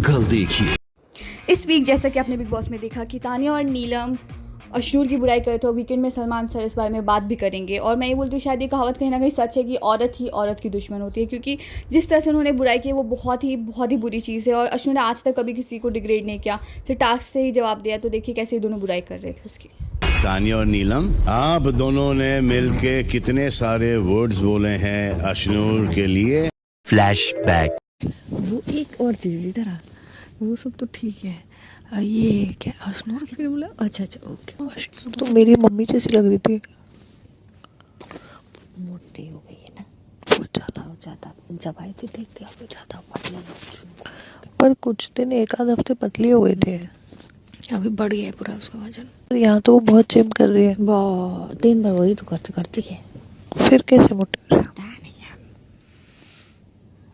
कल देखिए। इस वीक जैसा कि आपने बिग बॉस में देखा कि तानिया और नीलम अशनूर की बुराई करे तो वीकेंड में सलमान सर इस बारे में बात भी करेंगे। और मैं ये बोलती हूँ शायद ये कहावत कहीं ना कहीं सच है कि औरत ही औरत की दुश्मन होती है, क्योंकि जिस तरह से उन्होंने बुराई की वो बहुत ही बुरी चीज़ है। और अशनूर ने आज तक कभी किसी को डिग्रेड नहीं किया, सिर्फ टास्क से ही जवाब दिया। तो देखिए कैसे ये दोनों बुराई कर रहे थे उसकी। तानिया और नीलम, आप दोनों ने मिलके कितने सारे वर्ड्स बोले हैं अशनूर के लिए। फ्लैशबैक। वो एक और चीज़ इधर आ, वो सब तो ठीक है। ये क्या अशनूर कितने बोला? अच्छा ओके। तो मेरी मम्मी जैसी लग रही थी। मोटी हो गई है ना, बहुत ज़्यादा जब आई थी देखते आप ज़्यादा पतली, पर कुछ दिन एक आध हफ्ते पतली हो गए थे। अभी बढ़ गया है पूरा उसका वजन। यहाँ तो वो बहुत जिम कर रही है। बहुत दिन भर वही तो करती है, फिर कैसे मोटी हो रही है?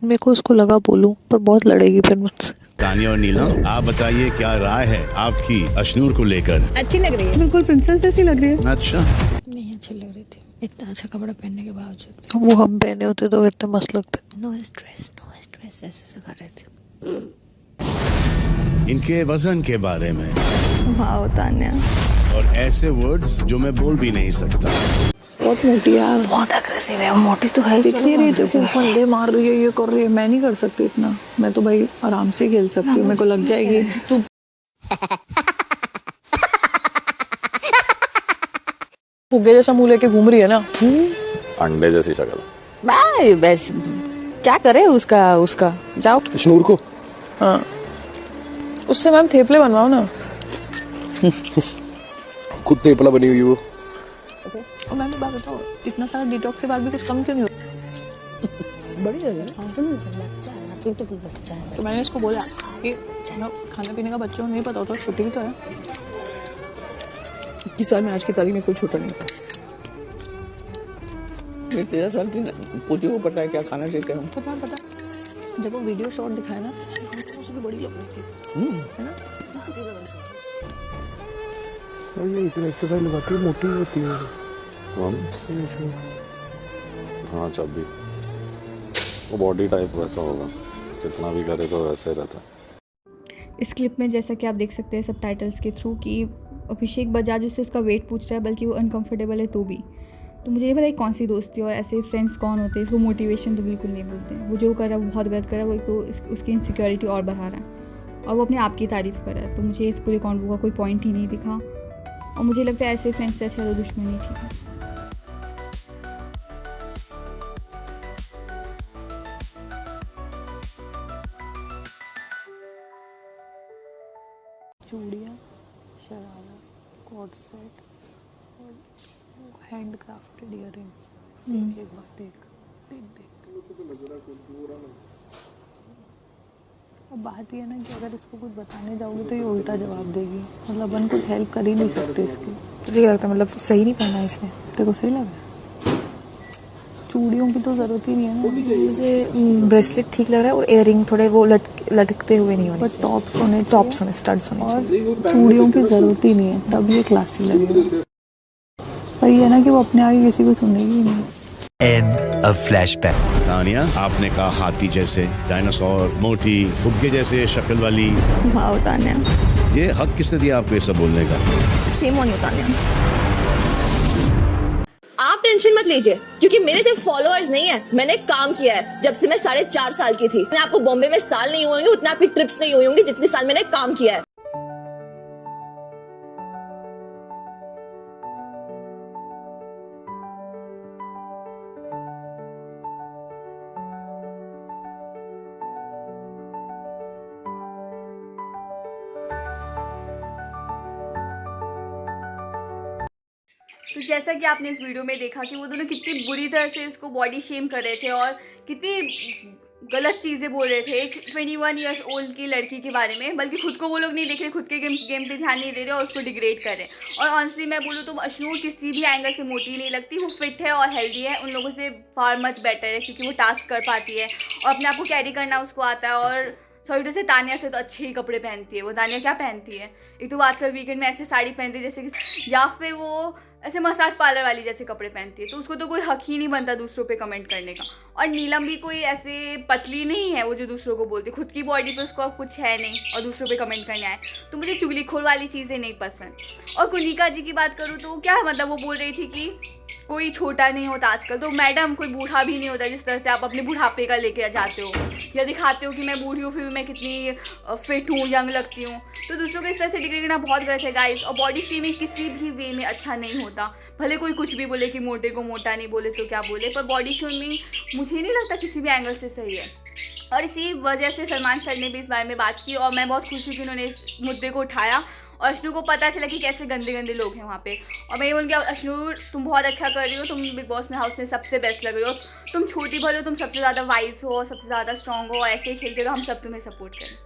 मेरे को उसको लगा बोलूं, पर बहुत लड़ेगी फिर मुझसे। तानिया और नीलम, आप बताइए क्या राय है आपकी अशनूर को लेकर। अच्छी लग रही है, बिल्कुल प्रिंसेस जैसी लग रही है। अच्छा, नहीं अच्छी लग रही थी इतना अच्छा कपड़ा पहनने के बावजूद। वो हम पहने होते तो इतने मस्त लगते। नो स्ट्रेस ऐसे सिखा रहे थे। इनके वजन के बारे में वाह तान्या, और ऐसे वर्ड्स जो मैं बोल भी नहीं सकता। बहुत मोटी है यार, बहुत अग्रेसिव है, मोटी तो है। दिख नहीं रही थी, फंदे मार रही है, ये कर रही है। मैं नहीं कर सकती इतना, मैं तो भाई आराम से खेल सकती हूँ, मेरे को लग जाएगी। तू फुग्गे जैसा मुंह लेके घूम रही है ना, अंडे जैसी शक्ल। भाई बस क्या करे उसका जाओ अशनूर को हाँ उससे मैम थेपले बनवाओ ना। खुद थेपला बनी हुई वो। और मैम एक बात बताओ, इतना सारा डिटॉक्स के बाद भी कुछ कम क्यों नहीं होता? बड़ी लग रही है। तो मैंने इसको बोला कि खाने पीने का बच्चों को नहीं पता होता, छुट्टी भी तो है। 21 साल में आज की तारीख में कोई छोटा नहीं था। ये 13 साल की पूछी को पता है क्या खाना चाहिए क्या। तो मैं पता जब वो वीडियो शॉट दिखाया ना, उससे भी बड़ी लग रही थी, है ना? ये इतनी एक्सरसाइज लगाती है मोटी होती है। हाँ जब भी वो बॉडी टाइप वैसा होगा, जितना भी करे तो वैसे रहता। इस क्लिप में जैसा कि आप देख सकते हैं सब टाइटल्स के थ्रू कि अभिषेक बजाज उससे उसका वेट पूछ रहा है, बल्कि वो अनकंफर्टेबल है तो भी। तो मुझे ये पता है कौन सी दोस्ती और ऐसे फ्रेंड्स कौन होते हैं। इसको मोटिवेशन तो बिल्कुल नहीं बोलते हैं। वो जो कर रहा है वो बहुत गलत कर रहा है, वो एक तो उसकी इनसिक्योरिटी और बढ़ा रहा है और वो अपने आप की तारीफ़ कर रहा है। तो मुझे इस पूरे कॉन्वो का कोई पॉइंट ही नहीं दिखा और मुझे लगता है ऐसे फ्रेंड्स से अच्छा तो दुश्मन ही ठीक है। चूड़ियाँ, शरारा, कोट सेट और हैंड क्राफ्टेड इयररिंग्स। एक बार देख। अब बात ये है ना कि अगर इसको कुछ बताने जाओगे तो ये उल्टा जवाब देगी। मतलब अपन कुछ हेल्प कर ही नहीं सकते इसकी। तुझे लगता है मतलब सही नहीं पहना इसने? तेरे को सही लग रहा है? चूड़ियों की तो जरूरत ही नहीं है ना। मुझे ब्रेसलेट ठीक लग रहा है और इयररिंग थोड़े वो लटकते हुए नहीं होने, पर टॉप्स होने स्टड्स होने और चूड़ियों की जरूरत ही नहीं है, तब ये क्लासी लगेगा। पर ये है ना कि वो अपने आगे किसी को सुनेगी ही नहीं। And a flashback. तानिया, आपने कहा हाथी जैसे, डायनासोर, मोटी, फुग्गे जैसे शक्ल वाली। वाह तान्या, ये हक किसने दिया आपको ये सब बोलने का? Shame on you Tanya. आप टेंशन मत लीजिए, क्योंकि मेरे सिर्फ फॉलोअर्स नहीं है, मैंने काम किया है जब से मैं 4.5 साल की थी। मैं आपको बॉम्बे में साल नहीं हुए होंगे, उतना आपकी ट्रिप्स नहीं हुई होंगी जितने साल मैंने काम किया है। तो जैसा कि आपने इस वीडियो में देखा कि वो दोनों कितनी बुरी तरह से उसको बॉडी शेम कर रहे थे और कितनी गलत चीज़ें बोल रहे थे 21 ईयर्स ओल्ड की लड़की के बारे में। बल्कि खुद को वो लोग नहीं देख रहे, खुद के गेम पे ध्यान नहीं दे रहे और उसको डिग्रेड कर रहे हैं। और ऑनेस्टली मैं बोलूँ तो अशनूर किसी भी एंगल से मोटी नहीं लगती। वो फिट है और हेल्दी है, उन लोगों से फार मच बेटर है, क्योंकि वो टास्क कर पाती है और अपने आप को कैरी करना उसको आता है। और सॉरी से तानिया से तो अच्छे ही कपड़े पहनती है वो। तानिया क्या पहनती है? एक तो वो आजकल वीकेंड में ऐसे साड़ी पहनती है जैसे कि, या फिर वो ऐसे मसाज पार्लर वाली जैसे कपड़े पहनती है, तो उसको तो कोई हक ही नहीं बनता दूसरों पे कमेंट करने का। और नीलम भी कोई ऐसे पतली नहीं है वो जो दूसरों को बोलती, खुद की बॉडी पे उसको कुछ है नहीं और दूसरों पे कमेंट करने आए। तो मुझे चुगलीखोर वाली चीज़ें नहीं पसंद। और कुनिका जी की बात करूँ तो क्या मतलब वो बोल रही थी कि कोई छोटा नहीं होता आजकल। तो मैडम कोई बूढ़ा भी नहीं होता जिस तरह से आप अपने बुढ़ापे का लेके जाते हो या दिखाते हो कि मैं बूढ़ी हूँ फिर भी मैं कितनी फिट हूँ, यंग लगती हूँ। तो दूसरों को इस तरह से डिग्री करना बहुत गलत है गाइस। और बॉडी शेमिंग किसी भी वे में अच्छा नहीं होता। भले कोई कुछ भी बोले कि मोटे को मोटा नहीं बोले तो क्या बोले, पर बॉडी शेमिंग मुझे नहीं लगता किसी भी एंगल से सही है। और इसी वजह से सलमान सर ने भी इस बारे में बात की और मैं बहुत खुश हूँ कि उन्होंने इस मुद्दे को उठाया और अश्नू को पता चला कि कैसे गंदे गंदे लोग हैं वहाँ पे। और मैं ये बोलूँगी अश्नू तुम बहुत अच्छा कर रही हो, तुम बिग बॉस में हाउस में सबसे बेस्ट लग रही हो। तुम छोटी भले हो, तुम सबसे ज़्यादा वाइज हो, सबसे ज़्यादा स्ट्रॉन्ग हो, ऐसे ही खेलते हो, हम सब तुम्हें सपोर्ट करें।